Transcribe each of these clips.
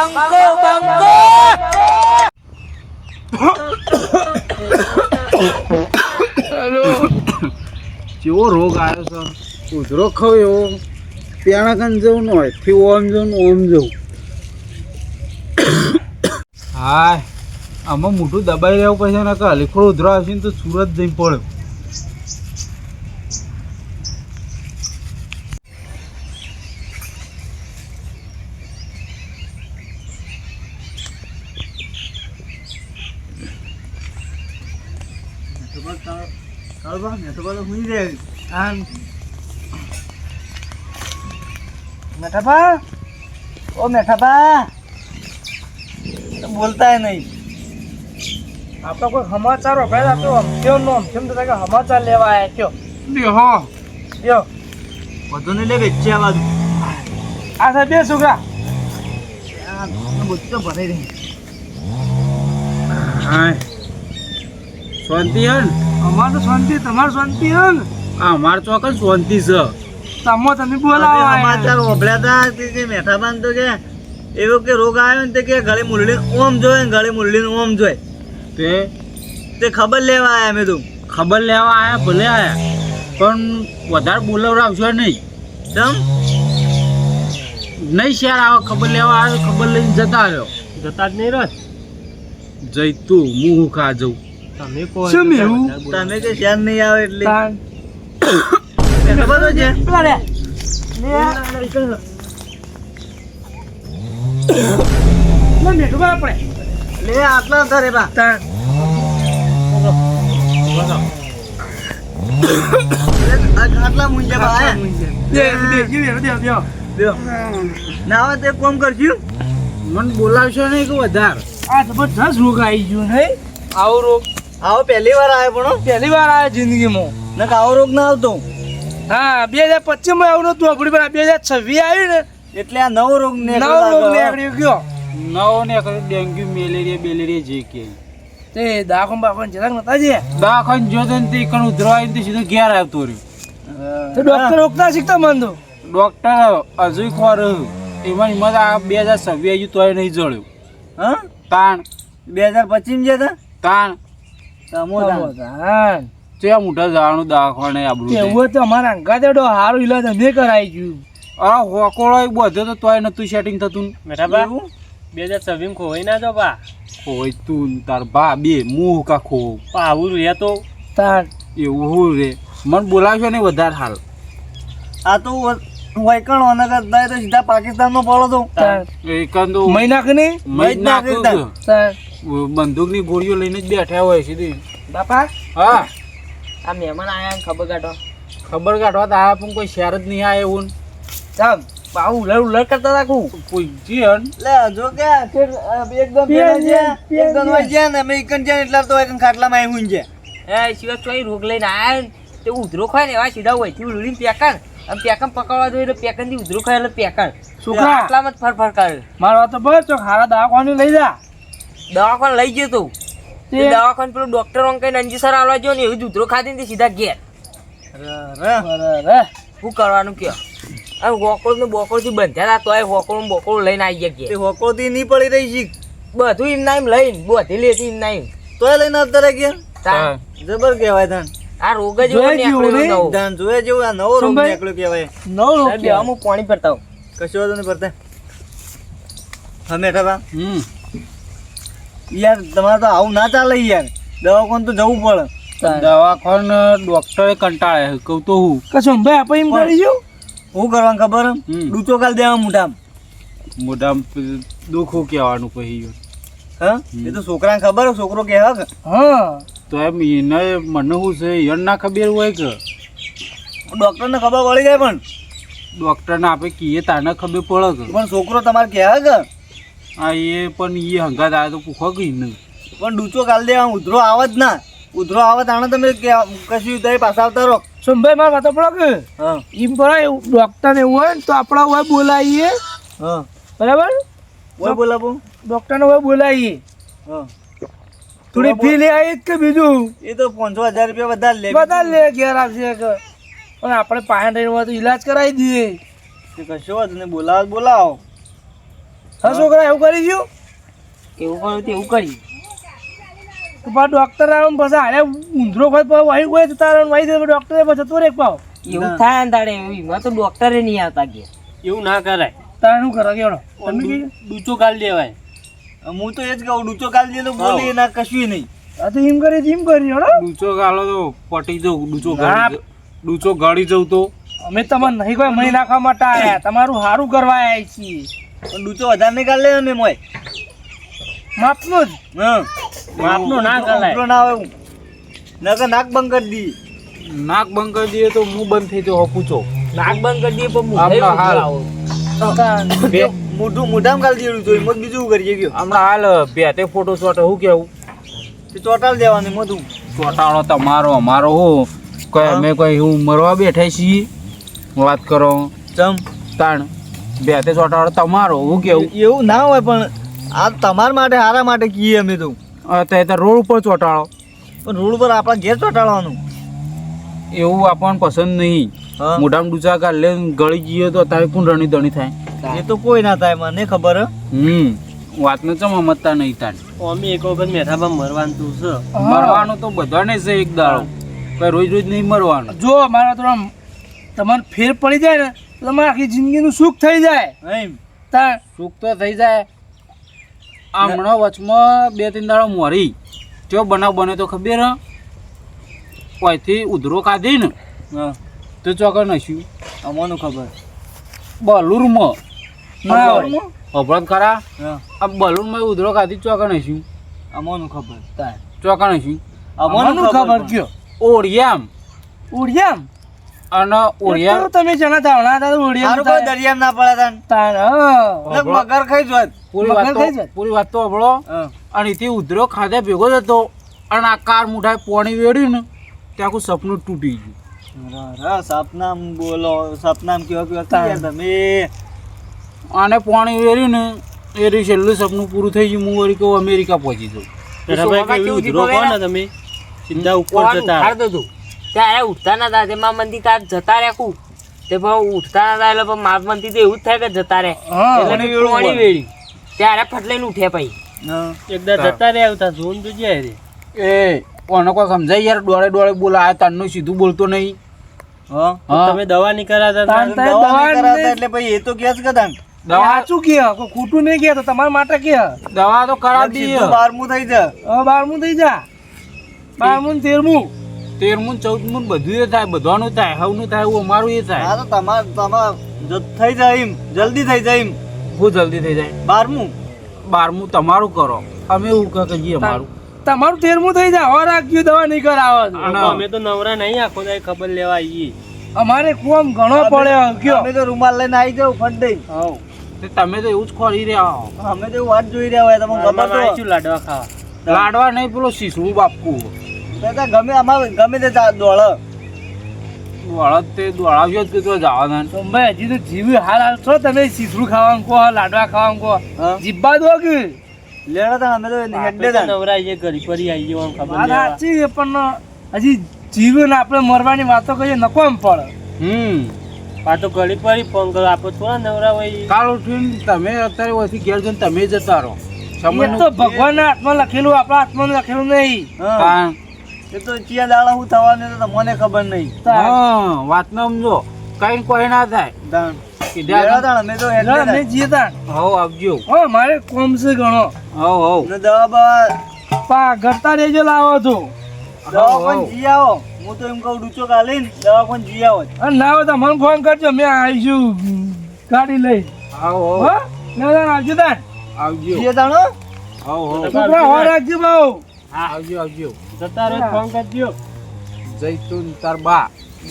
બંકો બંકો હેલો કેવો રોગ આવ્યો છે ઉધરો ખાવ એવો ત્યાં કન જવું ન હોય થી ઓમ જવું ઓમ જવું હા આમાં મોટું દબાઈ રહેવું પછી ને કે હલીખોડ ઉધરો આવશે ને તો સુરત જઈને પડ્યો મેઠાપા ઓ મેઠાપા બોલતા નહીં આપણે કોઈ સમાચાર વપરાય તો અમથ્યો નો અમથ્યો તો કે સમાચાર લેવા આવ્યા કયો બેહો યો વધુ નહીં લે વેચી આ બાજુ આ સાહેબ બે છોકરા બધું તો ભરાઈ રહી હા શાંતિ હે ને અમાર તો શાંતિ તમાર શાંતિ હે ને અમાર ચોક્કસ શાંતિ છે તમે બોલાવો સમાચાર ઓભળ્યા હતા કે મેઠાબાન તો કે એવો કે રોગ આવ્યો ને તે કે ગળે મુરલી ઓમ જોય ગળે મુરલી ઓમ જોય તે ખબર લેવા આયા મેં તું ખબર લેવા આયા ભલે આયા પણ વધારે બોલાવડાવશો નહીં તમ નહીં શેર આવે ખબર લેવા આવે ખબર લઈને જતા રહ્યો જતા જ નહીં રહ જઈતું હું ખા જઉં તમે કોઈ શું એવું તમે કે શેર નહીં આવે એટલે તાન ખબર તો છે પેલા રે લે મેઠું બરાબર પડે લે આટલા ધરે બા તાન આટલા મુંજે બા ના આવે તે કોમ કરશું મને બોલાવશો નહીં કે વધારે આ જબરજસ્ત રોગ આવી ગયો હે આવો રોગ આવો પહેલી વાર આવ્યો પણ પહેલી વાર આવ્યો જિંદગીમાં ને આવો રોગ ના આવતો હા 2025 માં આવું નતું આપણી પર 2026 આવ્યું ને એટલે આ નવો રોગ ને નવો રોગ નીકળ્યો ગયો નવો ને ડેન્ગ્યુ મેલેરિયા બેલેરિયા જે કે તે દાખમ બાખમ જરાક નતા જે દવાખાને જોતો ને તે કણ ઉધરો આવીને તે સીધો ઘેર આવતો રહ્યો તો ડોક્ટર રોકતા શીખતા મન તો ડોક્ટર હજુ ખોર એમાં હિંમત આ 2026 આવ્યું તોય નહીં જળ્યું હા તાણ 2025 જે હતા તાણ હા ત્યાં મોટા જવાનું દવાખાને આબરું એવું તો અમારા અંગાદેડો હારો ઈલાજ અમે કરાઈ ગયું આ હોકોળો બધો તો તોય નતું સેટિંગ થતું મેઠાબા 2026 ખોવાઈ ના જો બા હોય તું તાર ભા બે મું કા ખો આવું રે તો તાર એવું હું રે મને બોલાવશો ને વધારે હાલ આ તો વૈકણ ઓના કરતા તો સીધા પાકિસ્તાન માં પડો તો એકંદો મહિના કે નહીં તાર બંદૂક ની ગોળીઓ લઈને જ બેઠા હોય સીધી બાપા હા આ મહેમાન આયા ખબર કાઢો ખબર કાઢવા તો આ પણ કોઈ શહેર જ નહીં આવે એવું ચાલ બાઉ ઉલર કરતા રાખું કોઈ જીન લે જો કે એકદમ એકદમ હોય છે ને અમે એકન છે એટલે તો એકન ખાટલામાં આવ્યું છે એ શિવા ચોઈ રોગ લઈને આયા ને તે ઉધરો ખાય ને એવા સીધા હોય થી ઉલીને પેકર આમ પેકમ પકડવા જોઈએ એટલે પેકન થી ઉધરો ખાય એટલે પેકર છોકરા આટલામાં જ ફરફર કરે મારો તો બસ તો હારા દવાખાને લઈ જા દવાખાને લઈ ગયો તું તે દવાખાને પેલો ડોક્ટર અંકલ અંજીસર આવવા જો ને એવું જ ઉધરો ખાધી ને સીધા ઘેર શું કરવાનું કયો આ હોકોળ ને બોકોળ થી બંધ્યા હતા તોય હોકોળ ને બોકોળ લઈને આવી ગયા તે હોકોથી નહીં પડી રહી શીખ બધું એમ ના એમ લઈને બધી લેતી એમ ના એમ તોય લઈને આવતા રહે ગયા જબર કહેવાય તાન આ રોગ જ એવો નીકળ્યો તાન જોયે જેવું આ નવો રોગ નીકળ્યો કહેવાય નવો રોગ બે હું પાણી ભરતા કશો વાંધો નહીં પડતા હા મેઠાબા હમ યાર તમારે તો આવું ના ચાલે યાર દવાખાને તો જવું પડે દવાખાને ડોક્ટરે કંટાળે કહું તો હું કશું ભાઈ આપણે એમ કરી જો શું કરવાનું ખબર ડૂચો કાલ દેવા મોઢામાં દુખું કહેવાનું કહી હા એ તો છોકરાને ખબર હોય છોકરો કહેવા કે હા તો એમ એને મને શું છે એને ના ખબર હોય કે ડોક્ટરને ખબર પડી જાય પણ ડોક્ટરને આપણે કહીએ તાને ખબર પડે કે પણ છોકરો તમારે કહેવા કે હા એ પણ એ હંગાત આવે તો પૂછો કે નહીં પણ ડૂચો કાલ દેવા ઉધરો આવે જ ના ઉધરો આવે તાણે તમે કશું તો પાછા આવતા રહો સંભાઈ મારા વાતો પડો કે હા એમ પડે ડોક્ટર એવું હોય ને તો આપણા હોય બોલાવીએ હા બરાબર ઓય બોલાવો ડોક્ટરને હોય બોલાવીએ હા થોડી ફી લે આવી કે બીજું એ તો 5,000 રૂપિયા વધારે લે બધા લે ઘેર આવશે કે પણ આપણે પાસે રહીને હોય તો ઈલાજ કરાવી દઈએ કશો વાંધો નહીં બોલાવો હા છોકરા એવું કરી ગયું એવું કરું તો એવું કરી તો પા ડોક્ટર આવે ને પછી હારે ઊંધરો હોય તો વહી ગયો તો તારા વહી જાય ડોક્ટરે પછી જતો રે પાવ એવું થાય ને તારે એમાં તો ડોક્ટરે નહીં આવતા કે એવું ના કરાય. તારે શું કરો કેવડો તમે કીધું ડૂચો કાઢ દેવાય. હું તો એ જ કહું ડૂચો કાઢી દે તો બોલી ના કશું નહીં. આ તો એમ કરી હેડો ડૂચો ગાળો તો પટી જવું, ડૂચો ગાળી જવું તો અમે તમને નહીં કોઈ મહી નાખવા માટે આયા તમારું સારું કરવા આવ્યા છીએ પણ ડૂચો વધારે નહીં કાઢ લે ને મોય. માપનું જ હા માપનું ના કરાય. ઉપરો ના આવે નકર નાક બંધ કરી દી. નાક બંધ કરી દઈએ તો મું બંધ થઈ જવો પૂછો. નાક બંધ કરી દઈએ પણ હમણાં હાલ. મોઢામાં કાઢી દેવું જોઈએ મત બીજું કરીએ ગયો હમણાં હાલ બેતે ફોટો શોટ શું કેવું તે ચોટાડ દેવાની મોઢું. ચોટાડો તમારો અમારો હું કોઈ અમે કોઈ હું મરવા બેઠા છીએ વાત કરો ચમ તાણ બેતે ચોટાડો તમારો હું કેવું એવું ના હોય પણ આ તમારા માટે હારા માટે કહીએ અમે તો. અત્યારે રોડ ઉપર ચોટાડો પણ રોડ પર આપણા ઘેર ચોટાડવાનું. એવું આપણને પસંદ નહીં. હા. મોઢામાં ડૂચા કાઢ લે ગળી જઈએ તો તારે કોણ રણી ધણી થાય. એ તો કોઈ ના થાય મને ખબર હે. વાતને ચમ સમજતા નહીં તાર અમે એક વખત મેઠામાં મરવાનું તું છે. મરવાનું તો બધાને છે એક દાડો, કઈ રોજ રોજ નહીં મરવાનું. જો મારા તો આમ તમારે ફેર પડી જાય ને તો તમારે આખી જિંદગીનું સુખ થઈ જાય એમ તાર સુખ તો થઈ જાય. હમણાં વચમાં 2-3 દાડો મોરી જો બનાવ બને તો ખબર હે કોઈથી ઉધરો કાઢી ને હા તો ચોકર નશ્યું અમોનું ખબર. બલુરમાં ના હોય. અભરત ખરા હા આ બલૂનમાં ઉધરો કાઢી ચોકર નશ્યું અમોનું ખબર. ચોકર નશ્યું અમોનું ખબર કયો ઓળિયામ ઉડિયામ અને ઓળિયા તમે જણા ધાવણા હતા સારું કોઈ ઉડિયામ દરિયામાં ના પડે તાન. તાર નક મગર ખાઈ જોત. પૂરી વાત તો અભળો. હા અને એથી ઉધરો ખાધા ભેગો જ હતો અને આ કાર મુઠાઈ પોણી વેડ્યું ને ત્યાં આખું સપનું તૂટી ગયું. સપનામ બોલો સપનામ કેવા કેવા કહ્યા તમે. આને પોણી વેર્યું ને એ રહ્યું છેલ્લું સપનું પૂરું થઈ ગયું. હું વળી કહું અમેરિકા પહોંચી જાઉં. મેઠાભાઈ કેવી ઉધરો કહો ને તમે સીધા ઉપર જતા રહો. ઉઠાડતો હતું ત્યારે ઉઠતા ના હતા તેમાં મંદી તાર જતા રહ્યા કું તે પણ ઉઠતા ના હતા એટલે પણ માર મંદી તો એવું જ થાય કે જતા રહે હા, એટલે મેં પોણી વેળ્યું ત્યારે ફટલાઈને ઉઠ્યા પછી હા. એકદા જતા રહ્યા આવતા જોન તો જાય રે. એ કોને કોઈ સમજાય યાર, ડોળે ડોળે બોલા તારનું સીધું બોલતો નહીં. હા હા. તમે દવા નહીં કરાતા તાન તાન. તાન દવા નહીં દવા કરાવતા નહીં. એટલે પછી એ તો કે જ કદાન દવા સાચું કે કોઈ ખોટું નહીં કે તો તમારા માટે કે દવા તો કરાવી દઈએ. સીધું 12મું થઈ જા. હવે 12મું થઈ જા 12મું ને 13મું 13મું 14મું બધું એ થાય, બધાનું થાય, હવનું થાય, એવું અમારું એ થાય. હા તો તમાર થઈ જાય એમ જલ્દી થઈ જાય એમ. બહુ જલ્દી થઈ જાય. 12મું 12મું તમારું કરો, અમે એવું કહીએ અમારું. તમારું 13મું થઈ જાય હવે રાખજો દવા નહીં કરાવો તો. અને અમે તો નવરા નહીં આખો દાય ખબર લેવા આવીએ. અમારે કોમ ઘણો પડ્યો કયો અમે તો રૂમાલ લઈને આવી જાવ ફટ દઈ. હવ તે તમે તો એવું જ ખોરી રહ્યા હો. અમે તો વાત જોઈ રહ્યા હોય તમને ખબર અમે તો આવીશું લાડવા ખાવા. લાડવા નહીં, પેલો શીસડું બાપુ તો ગમે અમાર ગમે તે દોડ વળત તે દોડાવ્યો જ કે તો જવાના. તો ભાઈ હજી તો જીવ હાલ છો તમે શીસરું ખાવાનું કહો લાડવા ખાવાનું કહો હા જીબ્બા દો કે લેડા તા અમે તો આપણે હેડે તો તા. નવરા આવીએ ઘડી ફરી આવીએ આમ ખબર વાત લેવા. સાચી છે પણ હજી જીવ ને આપણે મરવાની વાતો કરીએ નકોમ પડે આ તો ઘડી ફરી ફોન કરો આપણે થોડા નવરા હોય. કાલ ઉઠીને તમે અત્યારે ઓછી ઘેર જઈને તમે જતા રહો. એ તો ભગવાનના હાથમાં લખેલું આપણા હાથમાં લખેલું નહીં હા એ તો ચિયા દાડા હું થવાનું તો મને ખબર નહીં. વાત ન સમજો, કઈ કોઈ ના થાય. દાણ. કીધા લેડા તા અમે તો હેડે ના, તા. મેં જીએ તા હવ આવજો. હો મારે કોમ છે ઘણો હવ ને દવા બવા પા ઘરતા રેજો લાવો છો દવા પણ જી આવો. હું તો એમ કહું ડૂચો કાઢીને દવા પણ જી આવો. અને ના હોય તો મને ફોન કરજો મેં આવીશું ગાડી લઈ હવ હો ના આવજો તાન આવજો. જીએ તાણો હવ છોકરા હો રાખજો બહુ આવજો આવજો. જતા રહો ફોન કરજો. જઈતું તાર બા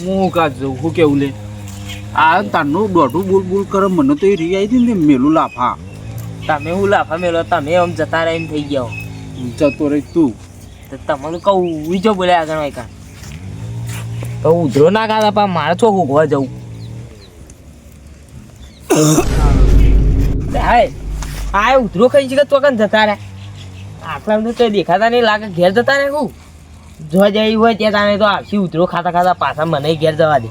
હું કાજ જઉં. હું કેવું લે આ તારનું દોઢું બોલ બોલ કરે મને તો એ રી આવી હતી ને મેલું લાફા તમે હું લાફા મેલો તમે આમ જતા રહીને થઈ ગયા હો. જતો રહી તું. તો તમને કહું બીજો બોલ્યા આગળ હોય કાં તો ઉધરો ના ખાતા પા મારે છો ઉઘવા જવું. હાય આ ઉધરો ખાઈ છે કે તો કાં જતા રહે આટલા બધું કઈ દેખાતા નહીં લાગે ઘેર જતા રહે હું જો જઈ હોય ત્યાં તાને તો આવશે ઉધરો ખાતા ખાતા પાછા મને ઘેર જવા દે.